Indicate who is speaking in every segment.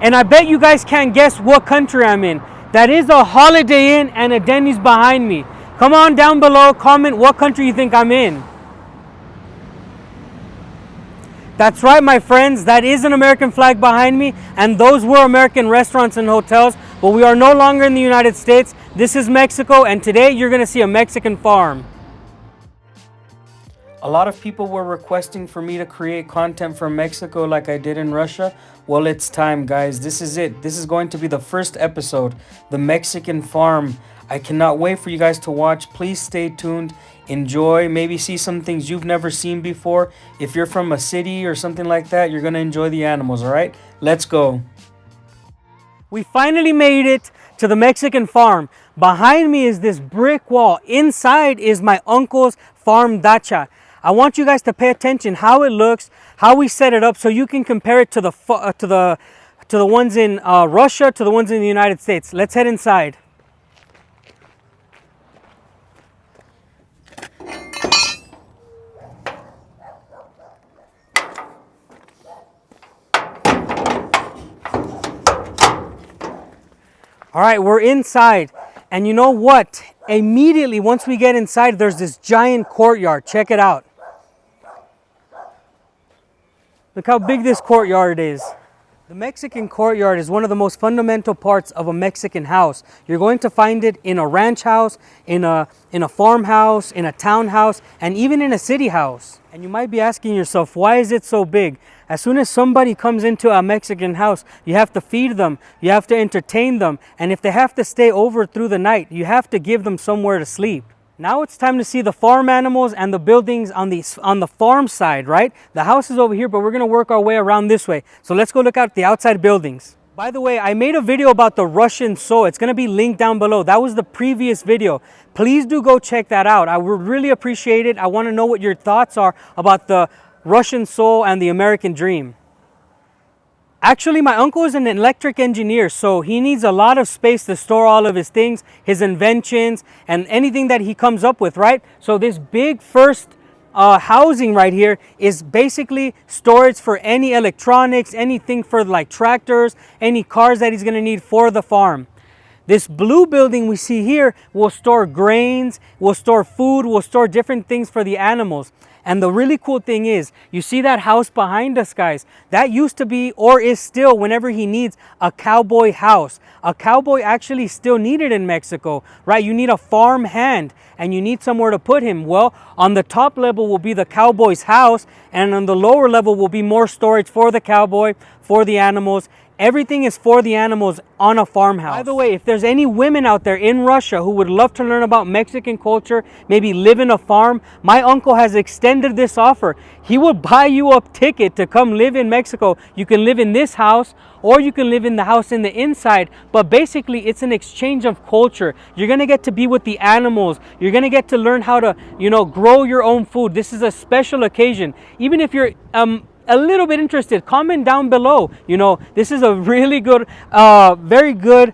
Speaker 1: And I bet you guys can't guess what country I'm in. That is a Holiday Inn and a Denny's behind me. Come on down below, comment what country you think I'm in. That's right, my friends, that is an American flag behind me, and those were American restaurants and hotels, but we are no longer in the United States. This is Mexico, and today you're gonna see a Mexican farm. A lot of people were requesting for me to create content from Mexico like I did in Russia. Well, it's time, guys. This is it. This is going to be the first episode, the Mexican farm. I cannot wait for you guys to watch. Please stay tuned, enjoy, maybe see some things you've never seen before. If you're from a city or something like that, you're gonna enjoy the animals, all right? Let's go. We finally made it to the Mexican farm. Behind me is this brick wall. Inside is my uncle's farm dacha. I want you guys to pay attention how it looks, how we set it up, so you can compare it to the ones in Russia, to the ones in the United States. Let's head inside. All right, we're inside. And you know what? Immediately, once we get inside, there's this giant courtyard. Check it out. Look how big this courtyard is. The Mexican courtyard is one of the most fundamental parts of a Mexican house. You're going to find it in a ranch house, in a farmhouse, in a townhouse, and even in a city house. And you might be asking yourself, why is it so big? As soon as somebody comes into a Mexican house, you have to feed them, you have to entertain them, and if they have to stay over through the night, you have to give them somewhere to sleep. Now it's time to see the farm animals and the buildings on the farm side, right? The house is over here, but we're gonna work our way around this way. So let's go look at the outside buildings. By the way, I made a video about the Russian soul. It's gonna be linked down below. That was the previous video. Please do go check that out. I would really appreciate it. I wanna know what your thoughts are about the Russian soul and the American dream. Actually, my uncle is an electric engineer, so he needs a lot of space to store all of his things, his inventions, and anything that he comes up with, right? So this big first housing right here is basically storage for any electronics, anything for like tractors, any cars that he's gonna need for the farm. This blue building we see here will store grains, will store food, will store different things for the animals. And the really cool thing is, you see that house behind us, guys? That used to be, or is still, whenever he needs a cowboy house. A cowboy actually still needed in Mexico, right? You need a farm hand and you need somewhere to put him. Well, on the top level will be the cowboy's house, and on the lower level will be more storage for the cowboy, for the animals. Everything is for the animals on a farmhouse. By the way, if there's any women out there in Russia who would love to learn about Mexican culture, maybe live in a farm, my uncle has extended this offer. He will buy you a ticket to come live in Mexico. You can live in this house, or you can live in the house in the inside, but basically it's an exchange of culture. You're gonna get to be with the animals. You're gonna get to learn how to, grow your own food. This is a special occasion. Even if you're a little bit interested, comment down below. This is a really good, very good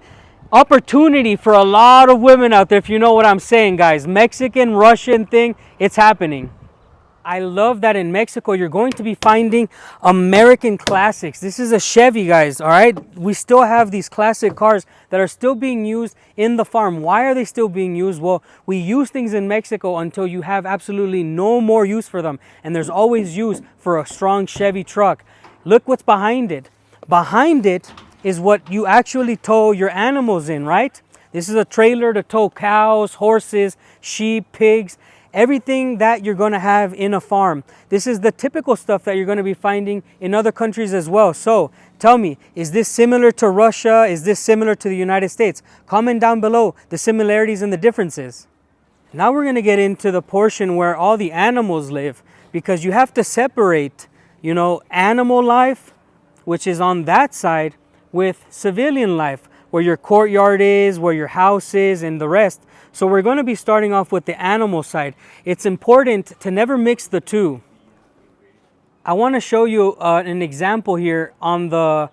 Speaker 1: opportunity for a lot of women out there, if you know what I'm saying, guys. Mexican, Russian thing, it's happening. I love that in Mexico you're going to be finding American classics. This is a Chevy, guys, all right? We still have these classic cars that are still being used in the farm. Why are they still being used? Well, we use things in Mexico until you have absolutely no more use for them. And there's always use for a strong Chevy truck. Look what's behind it. Behind it is what you actually tow your animals in, right? This is a trailer to tow cows, horses, sheep, pigs, everything that you're going to have in a farm. This is the typical stuff that you're going to be finding in other countries as well. So tell me, is this similar to Russia? Is this similar to the United States? Comment down below the similarities and the differences. Now we're going to get into the portion where all the animals live, because you have to separate, animal life, which is on that side, with civilian life, where your courtyard is, where your house is, and the rest. So we're going to be starting off with the animal side. It's important to never mix the two. I want to show you an example here on the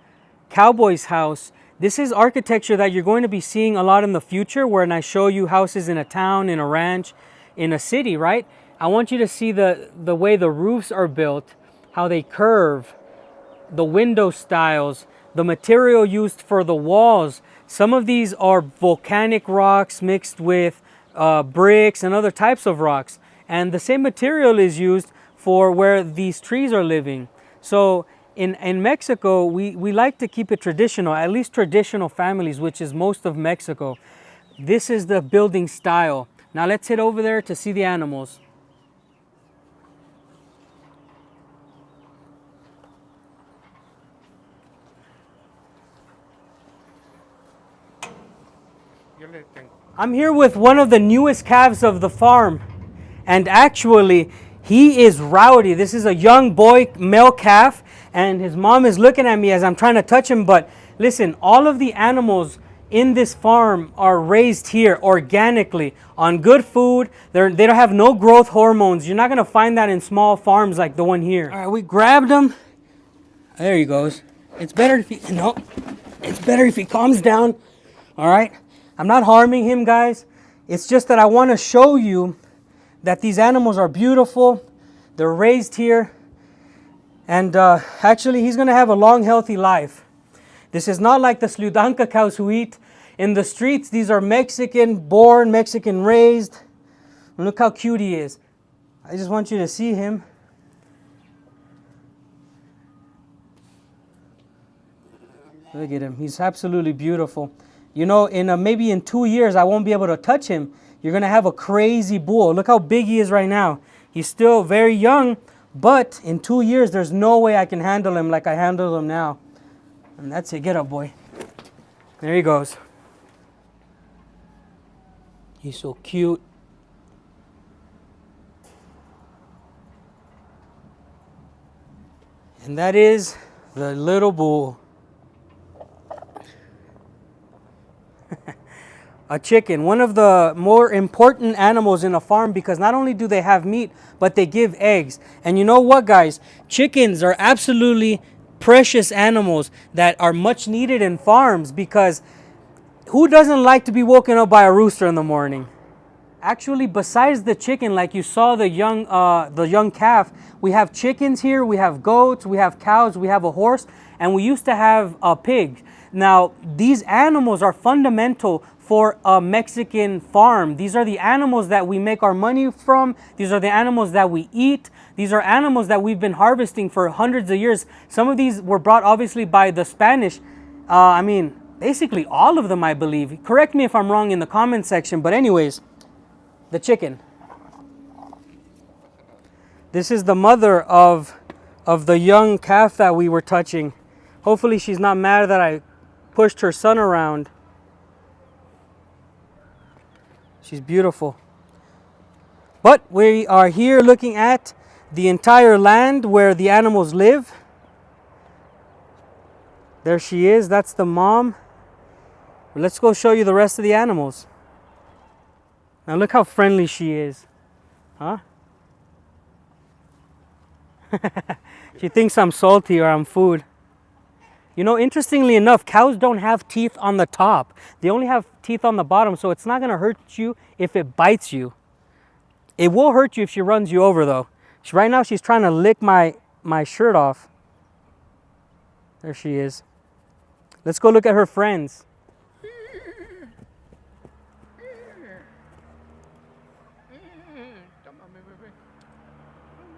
Speaker 1: cowboy's house. This is architecture that you're going to be seeing a lot in the future, when I show you houses in a town, in a ranch, in a city, right? I want you to see the way the roofs are built, how they curve, the window styles, the material used for the walls. Some of these are volcanic rocks mixed with bricks and other types of rocks. And the same material is used for where these trees are living. So in Mexico, we like to keep it traditional, at least traditional families, which is most of Mexico. This is the building style. Now let's head over there to see the animals. I'm here with one of the newest calves of the farm, and actually he is rowdy. This is a young boy, male calf, and his mom is looking at me as I'm trying to touch him. But listen, all of the animals in this farm are raised here organically on good food. They don't have no growth hormones. You're not going to find that in small farms like the one here. All right, we grabbed him. There he goes. It's better if he calms down. All right. I'm not harming him, guys. It's just that I want to show you that these animals are beautiful. They're raised here. And actually, he's going to have a long, healthy life. This is not like the Sludanka cows who eat in the streets. These are Mexican-born, Mexican-raised. Look how cute he is. I just want you to see him. Look at him. He's absolutely beautiful. You know, maybe in 2 years, I won't be able to touch him. You're going to have a crazy bull. Look how big he is right now. He's still very young, but in 2 years, there's no way I can handle him like I handle him now. And that's it. Get up, boy. There he goes. He's so cute. And that is the little bull. A chicken, one of the more important animals in a farm, because not only do they have meat, but they give eggs. And you know what, guys? Chickens are absolutely precious animals that are much needed in farms, because who doesn't like to be woken up by a rooster in the morning? Actually, besides the chicken, like you saw the young calf, we have chickens here, we have goats, we have cows, we have a horse, and we used to have a pig. Now, these animals are fundamental for a Mexican farm. These are the animals that we make our money from. These are the animals that we eat. These are animals that we've been harvesting for hundreds of years. Some of these were brought obviously by the Spanish. Basically all of them, I believe. Correct me if I'm wrong in the comment section, but anyways, the chicken. This is the mother of the young calf that we were touching. Hopefully she's not mad that I pushed her son around. She's beautiful. But we are here looking at the entire land where the animals live. There she is. That's the mom. Let's go show you the rest of the animals. Now look how friendly she is. Huh? She thinks I'm salty or I'm food. You know, interestingly enough, cows don't have teeth on the top. They only have teeth on the bottom, so it's not going to hurt you if it bites you. It will hurt you if she runs you over, though. Right now, she's trying to lick my shirt off. There she is. Let's go look at her friends.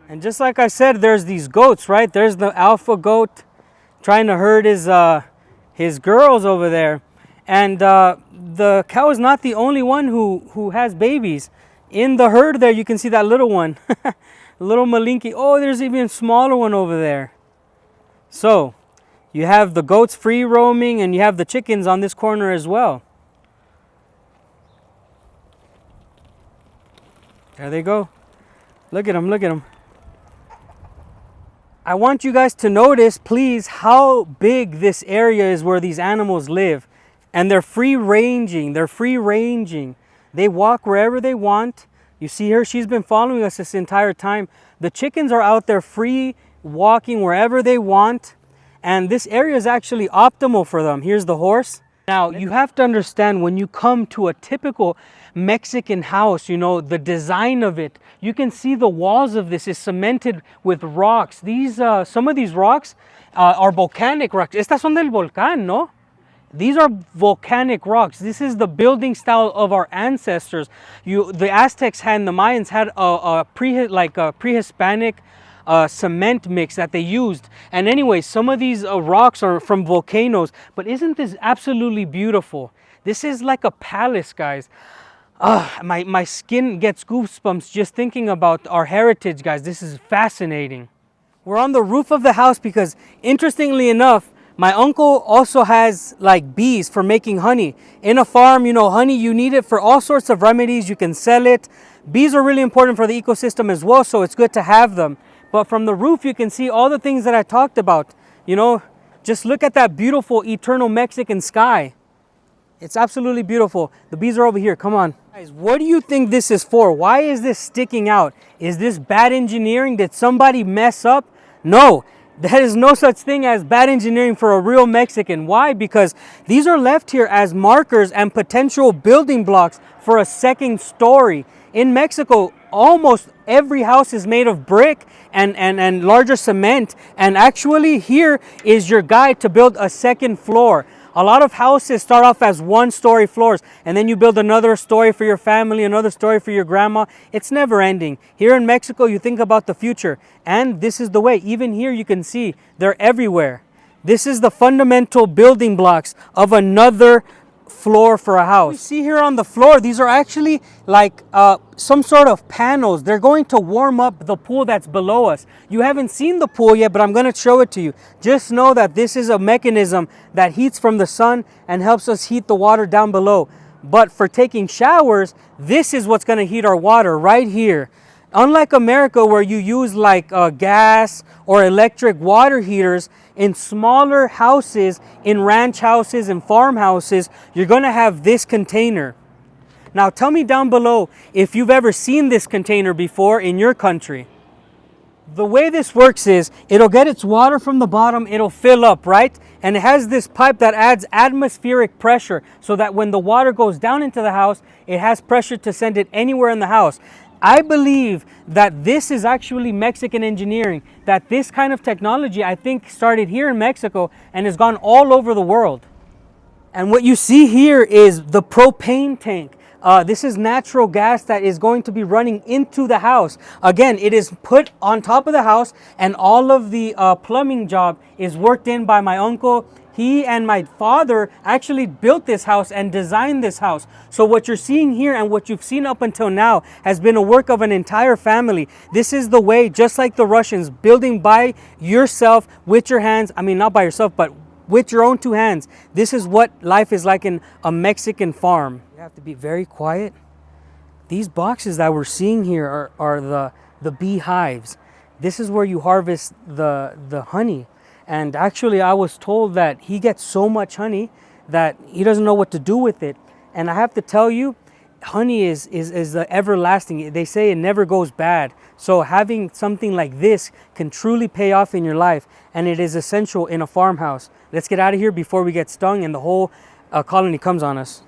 Speaker 1: And just like I said, there's these goats, right? There's the alpha goat trying to herd his girls over there. And the cow is not the only one who has babies. In the herd there, you can see that little one. Little Malinki. Oh, there's even a smaller one over there. So, you have the goats free roaming, and you have the chickens on this corner as well. There they go. Look at them, look at them. I want you guys to notice, please, how big this area is where these animals live. And they're free ranging. They're free ranging. They walk wherever they want. You see her, she's been following us this entire time. The chickens are out there free walking wherever they want. And this area is actually optimal for them. Here's the horse. Now, you have to understand when you come to a typical Mexican house, you know, the design of it, you can see the walls of this is cemented with rocks. These, some of these rocks are volcanic rocks. Estas son del volcán, ¿no? These are volcanic rocks. This is the building style of our ancestors. The Aztecs and the Mayans had a pre-Hispanic cement mix that they used. And anyway, some of these rocks are from volcanoes. But isn't this absolutely beautiful? This is like a palace, guys. My skin gets goosebumps just thinking about our heritage, guys. This is fascinating. We're on the roof of the house because, interestingly enough, my uncle also has like bees for making honey. In a farm, you know, honey, you need it for all sorts of remedies. You can sell it. Bees are really important for the ecosystem as well, so it's good to have them. But from the roof, you can see all the things that I talked about. You know, just look at that beautiful eternal Mexican sky. It's absolutely beautiful. The bees are over here. Come on. Guys, what do you think this is for? Why is this sticking out? Is this bad engineering? Did somebody mess up? No. There is no such thing as bad engineering for a real Mexican. Why? Because these are left here as markers and potential building blocks for a second story. In Mexico, almost every house is made of brick and larger cement. And actually here is your guide to build a second floor. A lot of houses start off as one-story floors, and then you build another story for your family, another story for your grandma. It's never ending. Here in Mexico, you think about the future, and this is the way. Even here, you can see they're everywhere. This is the fundamental building blocks of another floor for a house. You see here on the floor, these are actually like some sort of panels. They're going to warm up the pool that's below us. You haven't seen the pool yet, but I'm going to show it to you. Just know that this is a mechanism that heats from the sun and helps us heat the water down below. But for taking showers, this is what's going to heat our water right here. Unlike America, where you use like gas or electric water heaters, in smaller houses, in ranch houses and farmhouses, you're going to have this container. Now tell me down below if you've ever seen this container before in your country. The way this works is it'll get its water from the bottom, it'll fill up, right? And it has this pipe that adds atmospheric pressure so that when the water goes down into the house, it has pressure to send it anywhere in the house. I believe that this is actually Mexican engineering, that this kind of technology, I think, started here in Mexico and has gone all over the world. And what you see here is the propane tank. This is natural gas that is going to be running into the house. Again, it is put on top of the house, and all of the plumbing job is worked in by my uncle. He and my father actually built this house and designed this house. So what you're seeing here and what you've seen up until now has been a work of an entire family. This is the way, just like the Russians, building by yourself with your hands. I mean, not by yourself, but with your own two hands. This is what life is like in a Mexican farm. You have to be very quiet. These boxes that we're seeing here are the beehives. This is where you harvest the honey. And actually, I was told that he gets so much honey that he doesn't know what to do with it. And I have to tell you, honey is the everlasting. They say it never goes bad. So having something like this can truly pay off in your life. And it is essential in a farmhouse. Let's get out of here before we get stung and the whole colony comes on us.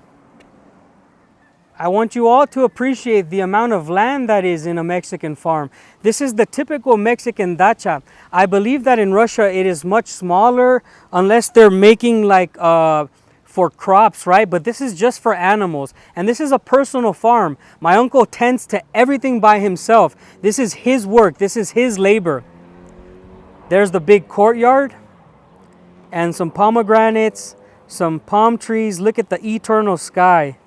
Speaker 1: I want you all to appreciate the amount of land that is in a Mexican farm. This is the typical Mexican dacha. I believe that in Russia it is much smaller unless they're making like for crops, right? But this is just for animals. And this is a personal farm. My uncle tends to everything by himself. This is his work. This is his labor. There's the big courtyard and some pomegranates, some palm trees. Look at the eternal sky.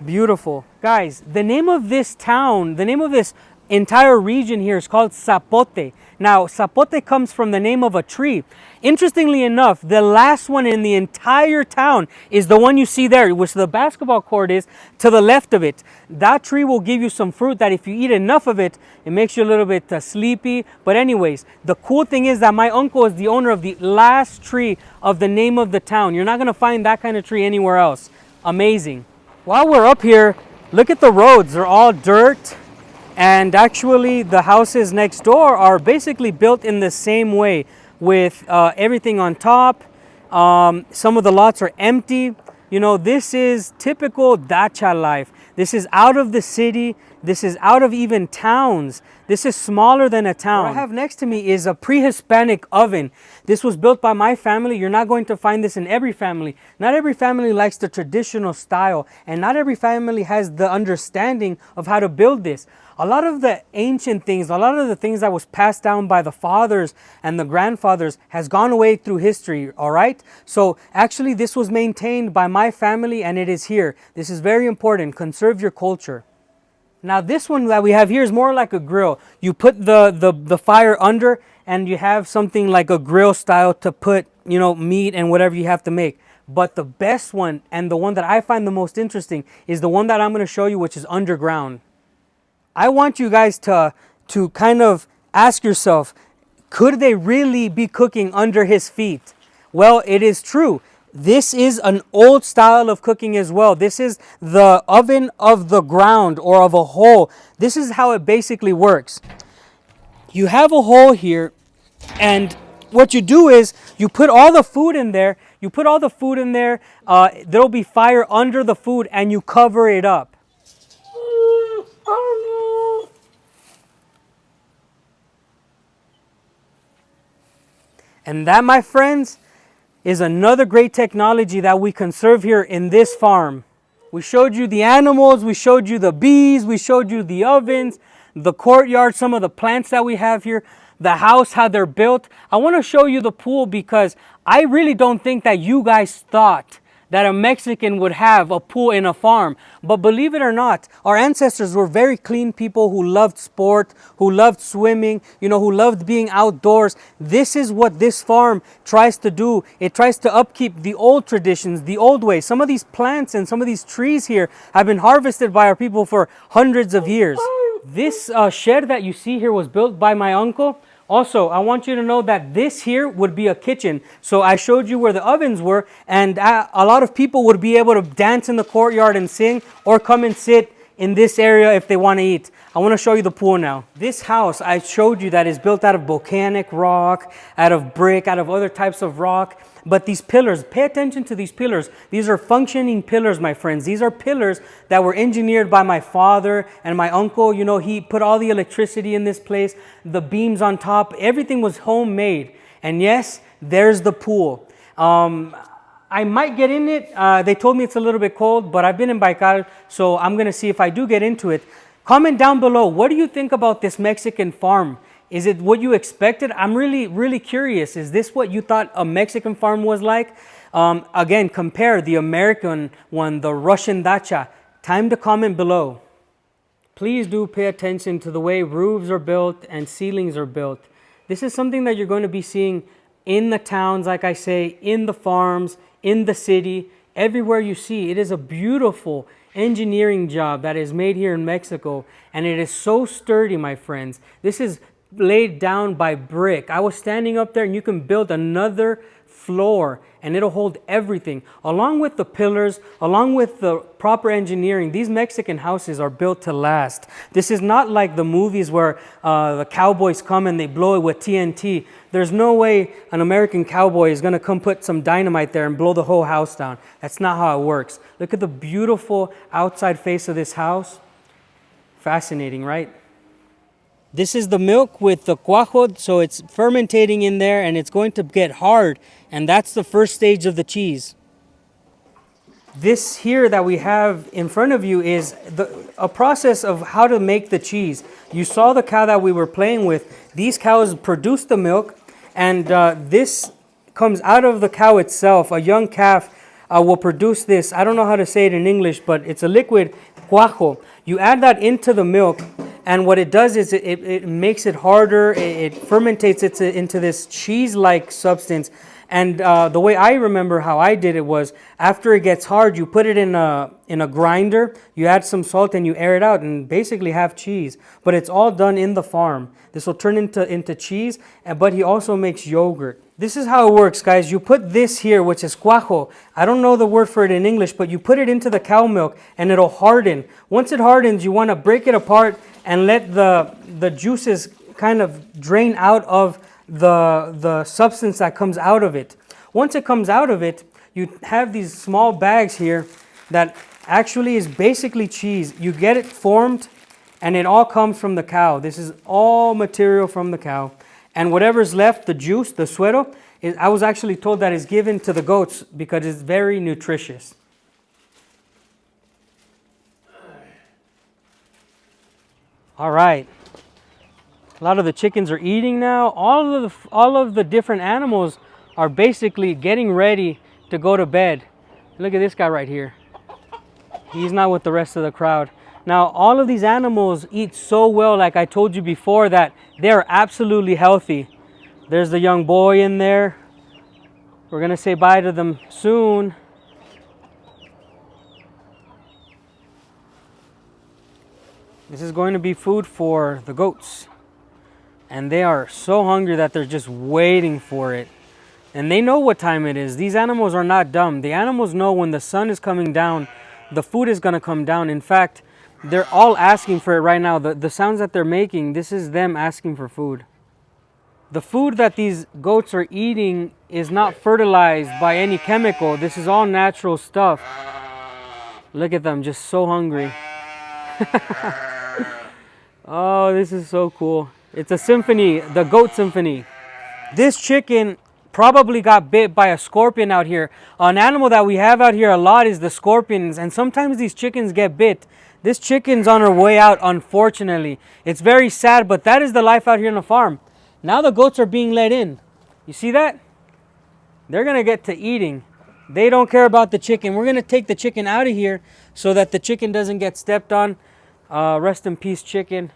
Speaker 1: Beautiful. Guys, the name of this town, the name of this entire region here is called Zapote. Now, Zapote comes from the name of a tree. Interestingly enough, the last one in the entire town is the one you see there, which the basketball court is to the left of it. That tree will give you some fruit that if you eat enough of it, it makes you a little bit sleepy. But anyways, the cool thing is that my uncle is the owner of the last tree of the name of the town. You're not going to find that kind of tree anywhere else. Amazing. While we're up here, look at the roads. They're all dirt. And actually, the houses next door are basically built in the same way with everything on top. Some of the lots are empty. You know, this is typical dacha life. This is out of the city. This is out of even towns. This is smaller than a town. What I have next to me is a pre-Hispanic oven. This was built by my family. You're not going to find this in every family. Not every family likes the traditional style, and not every family has the understanding of how to build this. A lot of the ancient things, a lot of the things that was passed down by the fathers and the grandfathers has gone away through history, all right? So actually this was maintained by my family and it is here. This is very important. Conserve your culture. Now this one that we have here is more like a grill. You put the fire under and you have something like a grill style to put, you know, meat and whatever you have to make. But the best one and the one that I find the most interesting is the one that I'm going to show you, which is underground. I want you guys to kind of ask yourself, could they really be cooking under his feet? Well, it is true. This is an old style of cooking as well. This is the oven of the ground or of a hole. This is how it basically works. You have a hole here, and what you do is you put all the food in there. You put all the food in there. There'll be fire under the food, and you cover it up. And that, my friends, is another great technology that we conserve here in this farm. We showed you the animals, we showed you the bees, we showed you the ovens, the courtyard, some of the plants that we have here, the house, how they're built. I want to show you the pool because I really don't think that you guys thought that a Mexican would have a pool in a farm. But believe it or not, our ancestors were very clean people who loved sport, who loved swimming, you know, who loved being outdoors. This is what this farm tries to do. It tries to upkeep the old traditions, the old ways. Some of these plants and some of these trees here have been harvested by our people for hundreds of years. This shed that you see here was built by my uncle. Also, I want you to know that this here would be a kitchen. So I showed you where the ovens were, and a lot of people would be able to dance in the courtyard and sing, or come and sit in this area if they want to eat. I want to show you the pool now. This house I showed you that is built out of volcanic rock, out of brick, out of other types of rock. But these pillars, pay attention to these pillars. These are functioning pillars, my friends. These are pillars that were engineered by my father and my uncle. You know, he put all the electricity in this place, the beams on top, everything was homemade. And yes, there's the pool. I might get in it. They told me it's a little bit cold, but I've been in Baikal, so I'm going to see if I do get into it. Comment down below, what do you think about this Mexican farm? Is it what you expected? I'm really curious. Is this what you thought a Mexican farm was like? Again, compare the American one, the Russian dacha. Time to comment below. Please do pay attention to the way roofs are built and ceilings are built. This is something that you're going to be seeing in the towns, like I say, in the farms, in the city, everywhere you see. It is a beautiful engineering job that is made here in Mexico, and it is so sturdy, my friends. This is laid down by brick. I was standing up there, and you can build another floor and it'll hold everything. Along with the pillars, along with the proper engineering, these Mexican houses are built to last. This is not like the movies where the cowboys come and they blow it with TNT. There's no way an American cowboy is going to come put some dynamite there and blow the whole house down. That's not how it works. Look at the beautiful outside face of this house. Fascinating, right? This is the milk with the cuajo, so it's fermentating in there and it's going to get hard, and that's the first stage of the cheese. This here that we have in front of you is a process of how to make the cheese. You saw the cow that we were playing with. These cows produce the milk, and this comes out of the cow itself. A young calf will produce this. I don't know how to say it in English, but it's a liquid cuajo. You add that into the milk, and what it does is it makes it harder. It fermentates it into this cheese-like substance. And the way I remember how I did it was, after it gets hard, you put it in a grinder, you add some salt, and you air it out, and basically have cheese. But it's all done in the farm. This will turn into cheese, but he also makes yogurt. This is how it works, guys. You put this here, which is cuajo. I don't know the word for it in English, but you put it into the cow milk, and it'll harden. Once it hardens, you want to break it apart and let the juices kind of drain out of the substance that comes out of it. Once it comes out of it, you have these small bags here that actually is basically cheese. You get it formed and it all comes from the cow. This is all material from the cow. And whatever's left, the juice, the suero, I was actually told that is given to the goats because it's very nutritious. All right. A lot of the chickens are eating now. All of the different animals are basically getting ready to go to bed. Look at this guy right here. He's not with the rest of the crowd. Now, all of these animals eat so well, like I told you before, that they're absolutely healthy. There's the young boy in there. We're going to say bye to them soon. This is going to be food for the goats. And they are so hungry that they're just waiting for it. And they know what time it is. These animals are not dumb. The animals know when the sun is coming down, the food is going to come down. In fact, they're all asking for it right now. The sounds that they're making, this is them asking for food. The food that these goats are eating is not fertilized by any chemical. This is all natural stuff. Look at them, just so hungry. Oh, this is so cool. It's a symphony, the goat symphony. This chicken probably got bit by a scorpion out here. An animal that we have out here a lot is the scorpions, and sometimes these chickens get bit. This chicken's on her way out, unfortunately. It's very sad, but that is the life out here on the farm. Now the goats are being let in. You see that? They're going to get to eating. They don't care about the chicken. We're going to take the chicken out of here so that the chicken doesn't get stepped on. Rest in peace, chicken.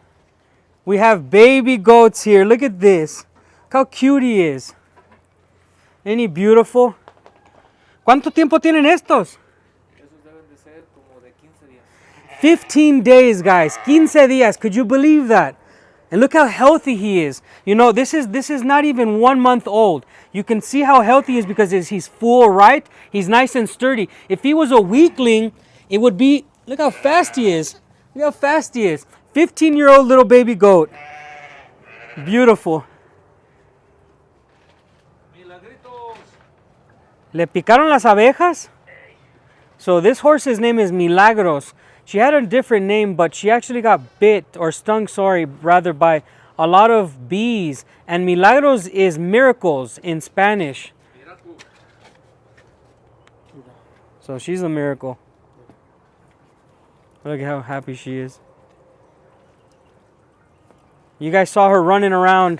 Speaker 1: We have baby goats here. Look at this. Look how cute he is. Ain't he beautiful? ¿Cuánto tiempo tienen estos? 15 days, guys. 15 días. Could you believe that? And look how healthy he is. You know, this is not even 1 month old. You can see how healthy he is because he's full, right? He's nice and sturdy. If he was a weakling, it would be, look how fast he is. Look how fast he is. 15-year-old little baby goat. Beautiful. ¿Le picaron las abejas? So this horse's name is Milagros. She had a different name, but she actually got bit or stung, rather, by a lot of bees. And Milagros is miracles in Spanish. So she's a miracle. Look at how happy she is. You guys saw her running around.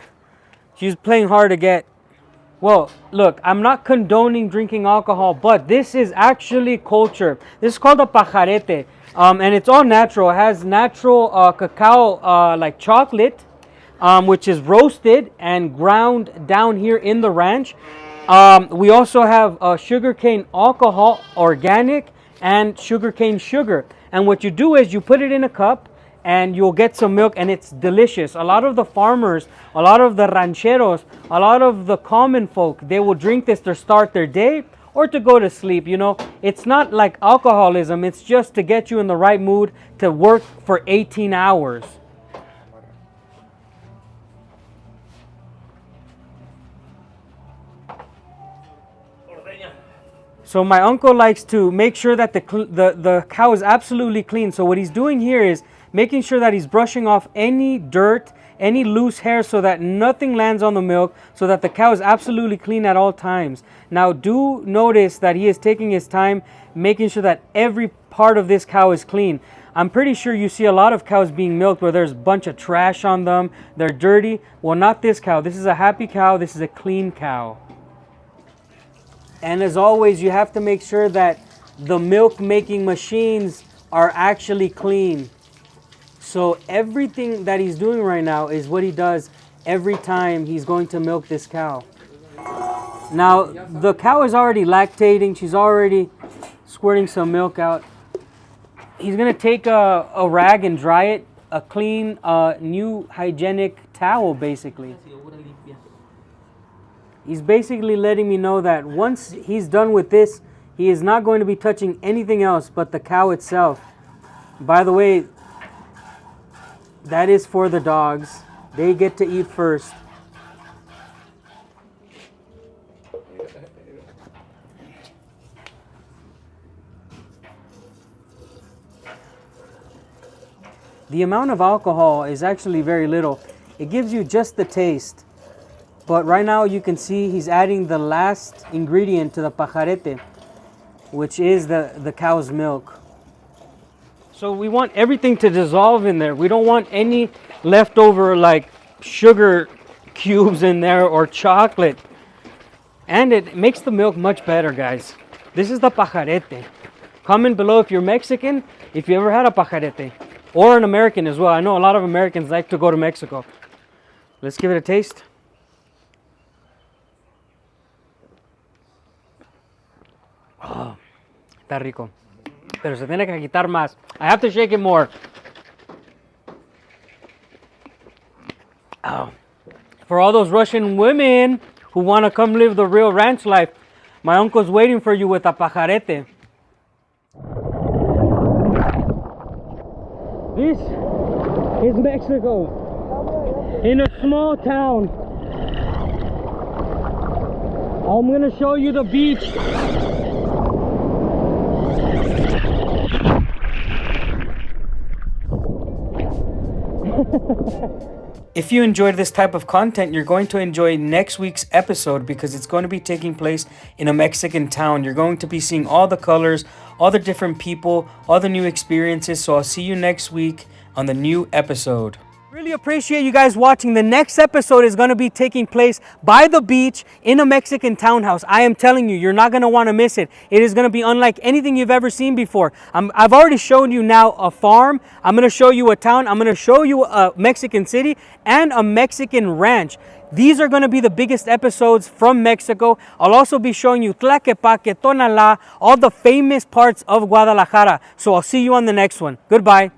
Speaker 1: She's playing hard to get. Well, look, I'm not condoning drinking alcohol, but this is actually culture. This is called a pajarete. And it's all natural. It has natural cacao like chocolate, which is roasted and ground down here in the ranch. We also have sugarcane alcohol, organic, and sugarcane sugar. And what you do is you put it in a cup and you'll get some milk, and it's delicious. A lot of the farmers, a lot of the rancheros, a lot of the common folk, they will drink this to start their day or to go to sleep. You know, it's not like alcoholism. It's just to get you in the right mood to work for 18 hours. So my uncle likes to make sure that the cow is absolutely clean. So what he's doing here is making sure that he's brushing off any dirt, any loose hair, so that nothing lands on the milk, so that the cow is absolutely clean at all times. Now do notice that he is taking his time making sure that every part of this cow is clean. I'm pretty sure you see a lot of cows being milked where there's a bunch of trash on them, they're dirty. Well, not this cow. This is a happy cow. This is a clean cow. And as always, you have to make sure that the milk making machines are actually clean. So everything that he's doing right now is what he does every time he's going to milk this cow. Now, the cow is already lactating. She's already squirting some milk out. He's going to take a rag and dry it, a clean, new hygienic towel, basically. He's basically letting me know that once he's done with this, he is not going to be touching anything else but the cow itself. By the way, that is for the dogs. They get to eat first. The amount of alcohol is actually very little. It gives you just the taste. But right now you can see he's adding the last ingredient to the pajarete, which is the cow's milk. So we want everything to dissolve in there. We don't want any leftover like sugar cubes in there or chocolate. And it makes the milk much better, guys. This is the pajarete. Comment below if you're Mexican, if you ever had a pajarete. Or an American as well. I know a lot of Americans like to go to Mexico. Let's give it a taste. Oh, está rico. Pero se tiene que quitar más. I have to shake it more. Oh. For all those Russian women who want to come live the real ranch life, my uncle's waiting for you with a pajarete. This is Mexico, in a small town. I'm gonna show you the beach. If you enjoyed this type of content, you're going to enjoy next week's episode because it's going to be taking place in a Mexican town. You're going to be seeing all the colors, all the different people, all the new experiences. So I'll see you next week on the new episode. Really appreciate you guys watching. The next episode is going to be taking place by the beach in a Mexican townhouse. I am telling you, you're not going to want to miss it. It is going to be unlike anything you've ever seen before. I've already shown you now a farm. I'm going to show you a town. I'm going to show you a Mexican city and a Mexican ranch. These are going to be the biggest episodes from Mexico. I'll also be showing you Tlaquepaque, Tonalá, all the famous parts of Guadalajara. So I'll see you on the next one. Goodbye.